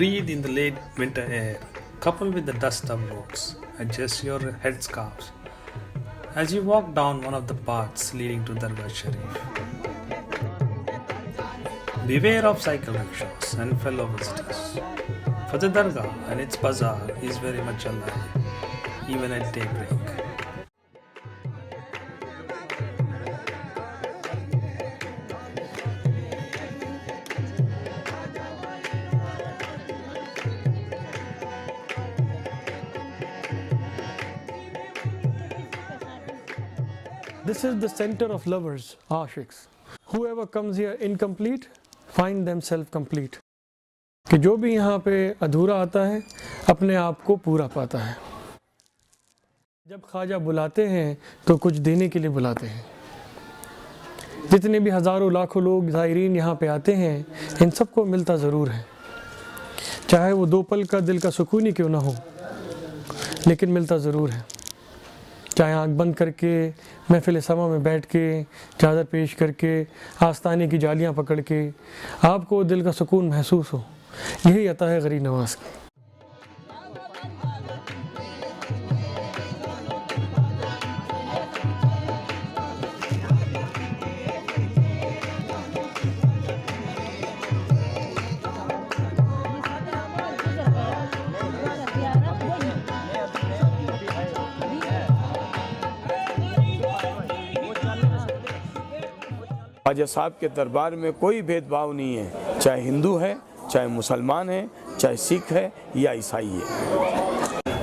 breathe in the late winter air, coupled with the dust of roads. Adjust your headscarves as you walk down one of the paths leading to Dargah Sharif. Beware of cycle rickshaws and fellow visitors, for the Dargah and its bazaar is very much alive, even at daybreak. This is the center of lovers, आशिक्स. Whoever comes here incomplete, find themselves complete. कि जो भी यहाँ पे अधूरा आता है, अपने आप को पूरा पाता है. जब ख्वाजा बुलाते हैं, तो कुछ देने के लिए बुलाते हैं. जितने भी हज़ारों लाखों लोग ज़ायरीन यहाँ पे आते हैं, इन सबको मिलता ज़रूर है. चाहे वो 2 पल का दिल का सुकून ही क्यों ना हो, लेकिन मिलता ज़रूर है. चाहे आँख बंद करके, महफिल समा में बैठ के, चादर पेश करके, आस्ताने की जालियाँ पकड़ के, आपको दिल का सुकून महसूस हो. यही अता है गरीब नवाज की. ख्वाजा साहब के दरबार में कोई भेदभाव नहीं है, चाहे हिंदू है, चाहे मुसलमान है, चाहे सिख है या ईसाई है.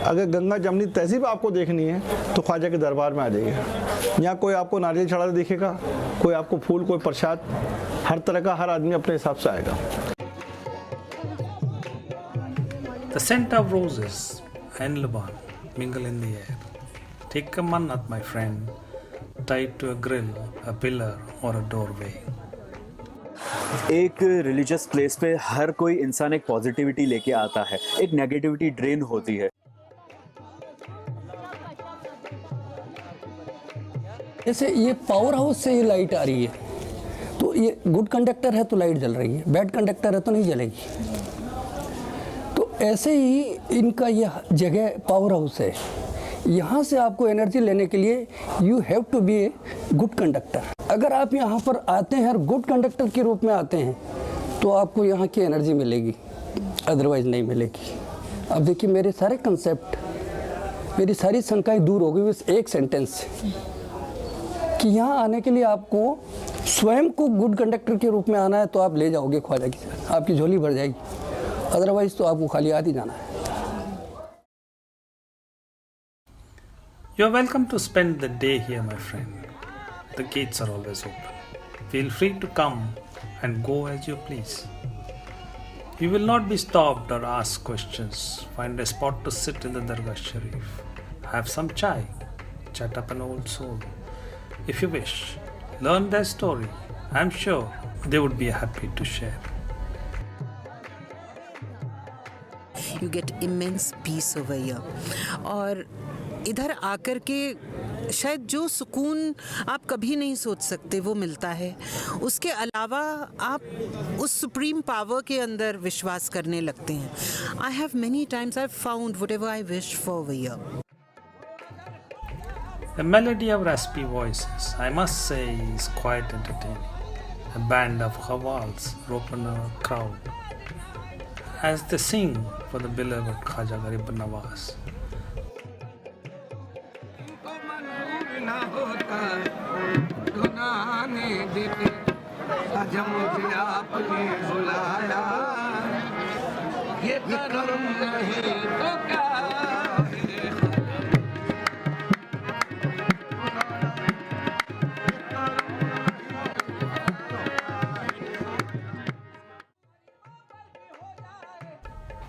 अगर गंगा जमनी तहजीब आपको देखनी है तो ख्वाजा के दरबार में आ जाइए. यहाँ कोई आपको नारियल चढ़ाते दिखेगा, कोई आपको फूल, कोई प्रसाद, हर तरह का हर आदमी अपने हिसाब से आएगा. The scent of roses and Lebanon mingle in the air. Take a mannat, my friend, tied to a grill, a pillar or a doorway. एक रिलीजियस प्लेस पे हर कोई इंसान एक पॉजिटिविटी लेके आता है, एक नेगेटिविटी ड्रेन होती है. जैसे ये पावर हाउस से ये लाइट आ रही है, तो ये गुड कंडक्टर है तो लाइट जल रही है, बैड कंडक्टर है तो नहीं जलेगी. तो ऐसे ही इनका ये जगह पावर हाउस है. यहाँ से आपको एनर्जी लेने के लिए you have to be a good conductor. अगर आप यहाँ पर आते हैं और गुड कंडक्टर के रूप में आते हैं तो आपको यहाँ की एनर्जी मिलेगी, अदरवाइज नहीं मिलेगी. अब देखिए मेरे सारे कंसेप्ट, मेरी सारी शंकाएं दूर हो गई इस एक सेंटेंस से, कि यहाँ आने के लिए आपको स्वयं को गुड कंडक्टर के रूप में आना है तो आप ले जाओगे ख्वाजा की, आपकी झोली भर जाएगी. अदरवाइज तो आपको खाली हाथ ही जाना है. You are welcome to spend the day here, my friend. The gates are always open. Feel free to come and go as you please. You will not be stopped or asked questions. Find a spot to sit in the Dargah Sharif. Have some chai. Chat up an old soul. If you wish, learn their story. I'm sure they would be happy to share. You get immense peace over here. और इधर आकर के शायद जो सुकून आप कभी नहीं सोच सकते वो मिलता है. उसके अलावा आप उस सुप्रीम पावर के अंदर विश्वास करने लगते हैं. I have many times I've found whatever I wished for over here. A melody of raspy voices, I must say, is quite entertaining. A band of khawals open a crowd as they sing for the beloved Khaja Garib Nawaz.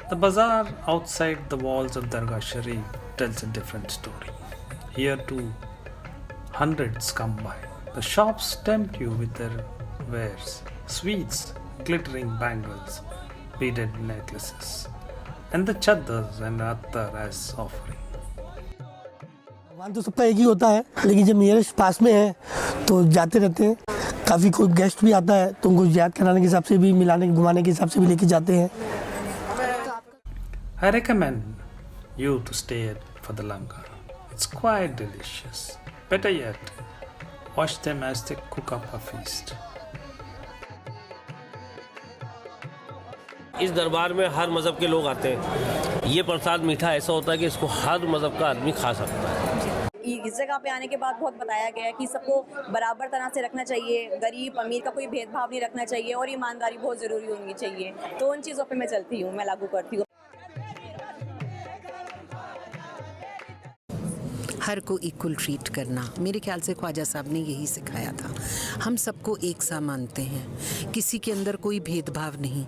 The bazaar outside the walls of Dargah Sharif tells a different story. Here too, hundreds come by. The shops tempt you with their wares, sweets, glittering bangles, beaded necklaces, and the chaddars and attar as offering. भगवान तो सबका एक ही होता है, लेकिन जब nearest पास में है तो जाते रहते हैं. काफ़ी कोई गेस्ट भी आता है तो उनको याद कराने के हिसाब से भी, मिलाने घुमाने के हिसाब से भी लेके जाते हैं. I recommend you to stay for the langar. It's quite delicious. Better yet, watch them as they cook up a feast. इस दरबार में हर मज़हब के लोग आते हैं। ये प्रसाद मीठा ऐसा होता है कि इसको हर मज़हब का आदमी खा सकता है। इस जगह पे आने के बाद बहुत बताया गया है कि सबको बराबर तरह से रखना चाहिए, गरीब अमीर का कोई भेदभाव नहीं रखना चाहिए और ईमानदारी बहुत ज़रूरी होनी चाहिए। तो उन चीज़ों पे मैं चलती हूँ, मैं लागू करती हूँ। हर को इक्वल ट्रीट करना, मेरे ख्याल से ख्वाजा साहब ने यही सिखाया था। हम सबको एक सा मानते हैं, किसी के अंदर कोई भेदभाव नहीं।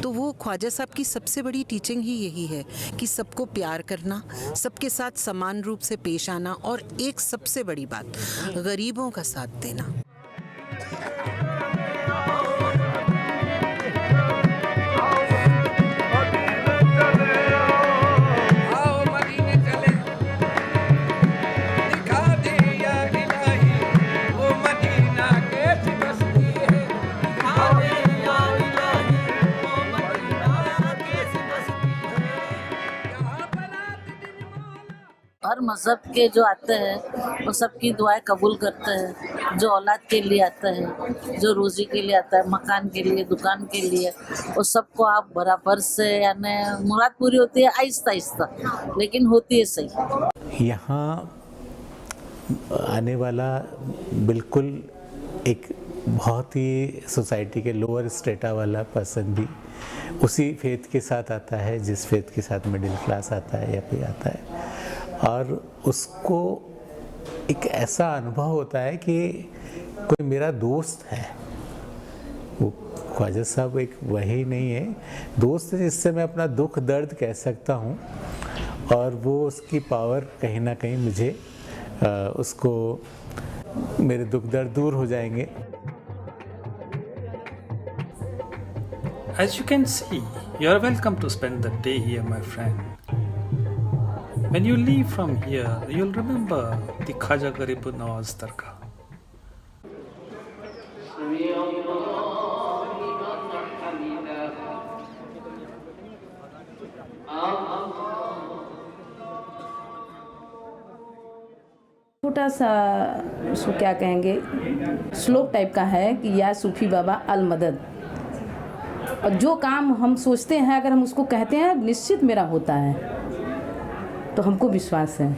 तो वो ख्वाजा साहब की सबसे बड़ी टीचिंग ही यही है कि सबको प्यार करना, सबके साथ समान रूप से पेश आना और एक सबसे बड़ी बात, गरीबों का साथ देना। हर मज़हब के जो आते हैं वो सबकी दुआएं कबूल करते हैं। जो औलाद के लिए आता है, जो रोज़ी के लिए आता है, मकान के लिए, दुकान के लिए, वो सबको आप बराबर से, यानी मुराद पूरी होती है आहिस्ता आहिस्ता, लेकिन होती है सही। यहाँ आने वाला बिल्कुल एक बहुत ही सोसाइटी के लोअर स्टेटा वाला पर्सन भी उसी फेथ के साथ आता है जिस फेथ के साथ मिडिल क्लास आता है या कोई आता है, और उसको एक ऐसा अनुभव होता है कि कोई मेरा दोस्त है। वो ख्वाजा साहब एक वही नहीं है, दोस्त है जिससे मैं अपना दुख दर्द कह सकता हूँ, और वो उसकी पावर कहीं ना कहीं मुझे उसको मेरे दुख दर्द दूर हो जाएंगे। As you can see, you are welcome to spend the day here, my friend. When you leave from here, you'll remember the Khaja Garib Nawaz Dargah. छोटा सा उसको क्या कहेंगे, स्लोप टाइप का है कि या सूफी बाबा अल मदद। और जो काम हम सोचते हैं अगर हम उसको कहते हैं निश्चित मेरा होता है, तो हमको विश्वास है।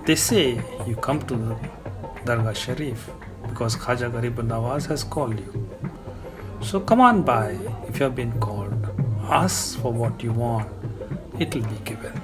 They say you come to the Dargah Sharif because Khaja Garib Nawaz has called you. So come on by if you have been called. Ask for what you want, it will be given.